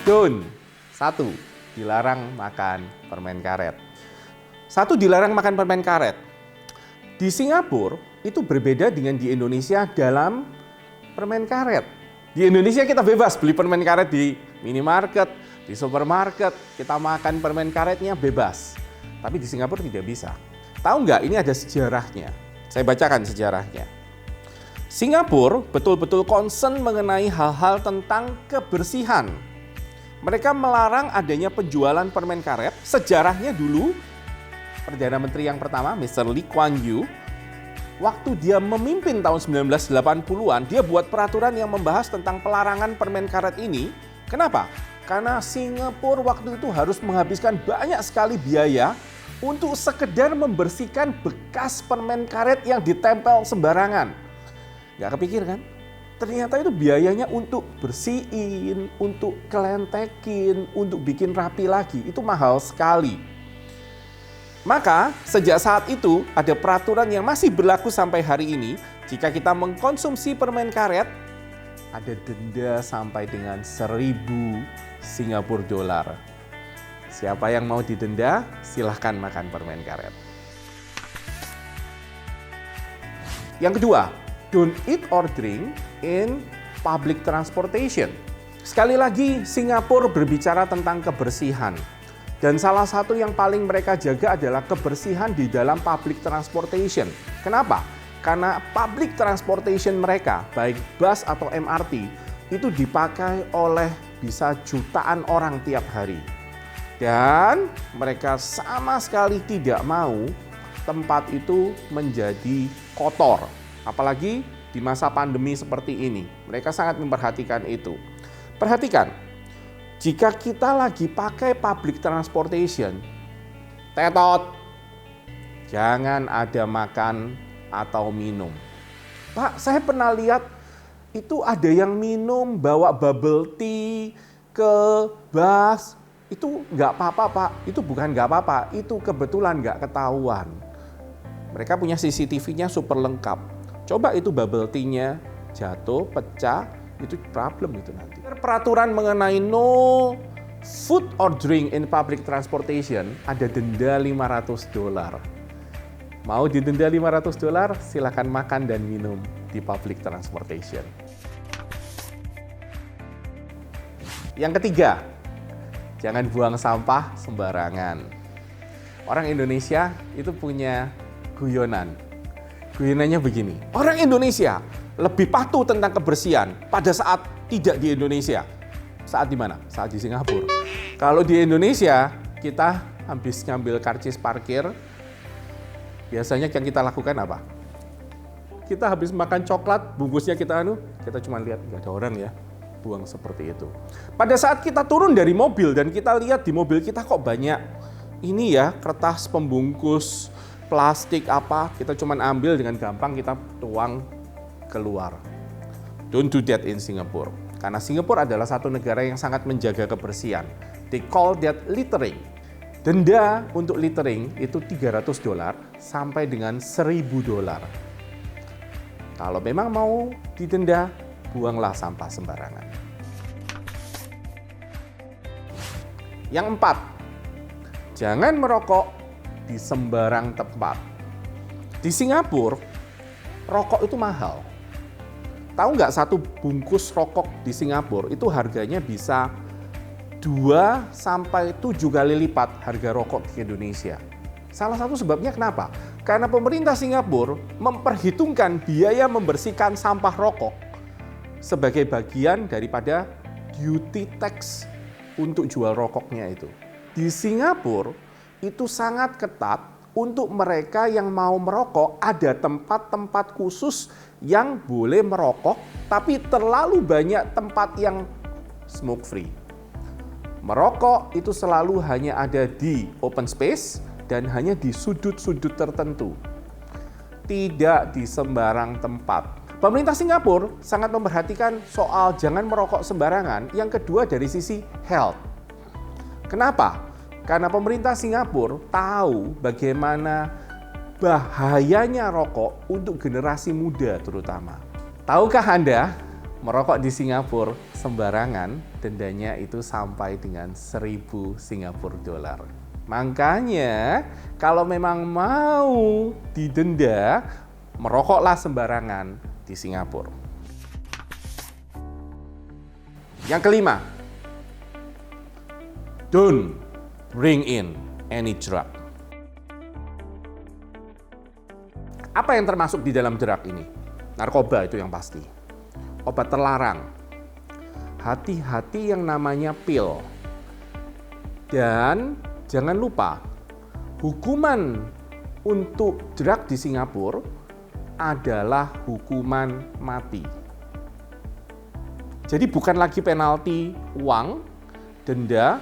Don. 1. Dilarang makan permen karet. 1. Dilarang makan permen karet. Di Singapura itu berbeda dengan di Indonesia dalam permen karet. Di Indonesia kita bebas beli permen karet di minimarket, di supermarket. Kita makan permen karetnya bebas. Tapi di Singapura tidak bisa. Tahu nggak, ini ada sejarahnya. Saya bacakan sejarahnya. Singapura betul-betul concern mengenai hal-hal tentang kebersihan. Mereka melarang adanya penjualan permen karet. Sejarahnya dulu, Perdana Menteri yang pertama, Mr. Lee Kuan Yew, waktu dia memimpin tahun 1980-an, dia buat peraturan yang membahas tentang pelarangan permen karet ini. Kenapa? Karena Singapura waktu itu harus menghabiskan banyak sekali biaya untuk sekedar membersihkan bekas permen karet yang ditempel sembarangan. Gak kepikir kan? Ternyata itu biayanya untuk bersihin, untuk kelentekin, untuk bikin rapi lagi. Itu mahal sekali. Maka sejak saat itu ada peraturan yang masih berlaku sampai hari ini. Jika kita mengkonsumsi permen karet, ada denda sampai dengan 1.000 Singapura dolar. Siapa yang mau didenda, silahkan makan permen karet. Yang kedua, don't eat or drink in public transportation. Sekali lagi, Singapura berbicara tentang kebersihan. Dan salah satu yang paling mereka jaga adalah kebersihan di dalam public transportation. Kenapa? Karena public transportation mereka, baik bus atau MRT, itu dipakai oleh bisa jutaan orang tiap hari. Dan mereka sama sekali tidak mau tempat itu menjadi kotor. Apalagi di masa pandemi seperti ini, mereka sangat memperhatikan itu. Perhatikan, jika kita lagi pakai public transportation, tetot, jangan ada makan atau minum. Pak, saya pernah lihat itu ada yang minum bawa bubble tea ke bus. Itu nggak apa-apa, Pak. Itu bukan nggak apa-apa, itu kebetulan nggak ketahuan. Mereka punya CCTV-nya super lengkap. Coba itu bubble tea-nya jatuh, pecah, itu problem itu nanti. Peraturan mengenai no food or drink in public transportation ada denda 500 dolar. Mau didenda 500 dolar, silakan makan dan minum di public transportation. Yang ketiga, jangan buang sampah sembarangan. Orang Indonesia itu punya guyonan. Guyonannya begini, orang Indonesia lebih patuh tentang kebersihan pada saat tidak di Indonesia. Saat di mana? Saat di Singapura. Kalau di Indonesia, kita habis ngambil karcis parkir, biasanya yang kita lakukan apa? Kita habis makan coklat, bungkusnya kita cuma lihat, nggak ada orang ya, buang seperti itu. Pada saat kita turun dari mobil dan kita lihat di mobil kita kok banyak ini ya, kertas pembungkus, plastik apa, kita cuma ambil dengan gampang, kita tuang keluar. Don't do that in Singapore. Karena Singapura adalah satu negara yang sangat menjaga kebersihan. They call that littering. Denda untuk littering itu 300 dolar sampai dengan 1.000 dolar. Kalau memang mau didenda, buanglah sampah sembarangan. Yang 4, jangan merokok di sembarang tempat. Di Singapura, rokok itu mahal. Tahu nggak, satu bungkus rokok di Singapura itu harganya bisa 2-7 kali lipat harga rokok di Indonesia. Salah satu sebabnya kenapa? Karena pemerintah Singapura memperhitungkan biaya membersihkan sampah rokok sebagai bagian daripada duty tax untuk jual rokoknya itu. Di Singapura itu sangat ketat untuk mereka yang mau merokok, ada tempat-tempat khusus yang boleh merokok, tapi terlalu banyak tempat yang smoke free. Merokok itu selalu hanya ada di open space dan hanya di sudut-sudut tertentu. Tidak di sembarang tempat. Pemerintah Singapura sangat memperhatikan soal jangan merokok sembarangan. Yang kedua dari sisi health. Kenapa? Karena pemerintah Singapura tahu bagaimana bahayanya rokok untuk generasi muda terutama. Tahukah Anda merokok di Singapura sembarangan, dendanya itu sampai dengan 1.000 Singapura dolar. Makanya kalau memang mau didenda, merokoklah sembarangan di Singapura. Yang kelima, don't bring in any drug. Apa yang termasuk di dalam drug ini? Narkoba itu yang pasti. Obat terlarang. Hati-hati yang namanya pil. Dan jangan lupa, hukuman untuk drug di Singapura adalah hukuman mati. Jadi bukan lagi penalti uang, denda,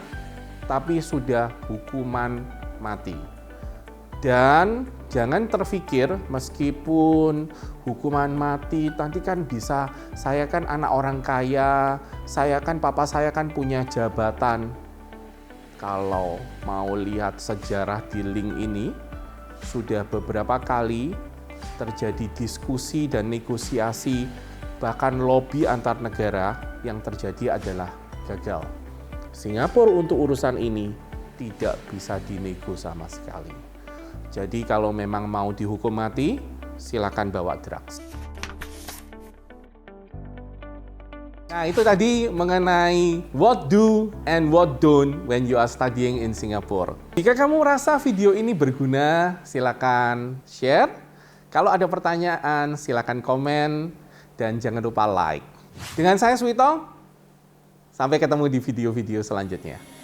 tapi sudah hukuman mati. Dan jangan terpikir meskipun hukuman mati, nanti kan bisa, saya kan anak orang kaya, papa saya kan punya jabatan. Kalau mau lihat sejarah di link ini, sudah beberapa kali terjadi diskusi dan negosiasi, bahkan lobi antar negara yang terjadi adalah gagal. Singapura untuk urusan ini tidak bisa dinego sama sekali. Jadi kalau memang mau dihukum mati, silakan bawa drugs. Nah, itu tadi mengenai what do and what don't when you are studying in Singapore. Jika kamu merasa video ini berguna, silakan share. Kalau ada pertanyaan, silakan komen. Dan jangan lupa like. Dengan saya Suwito, sampai ketemu di video-video selanjutnya.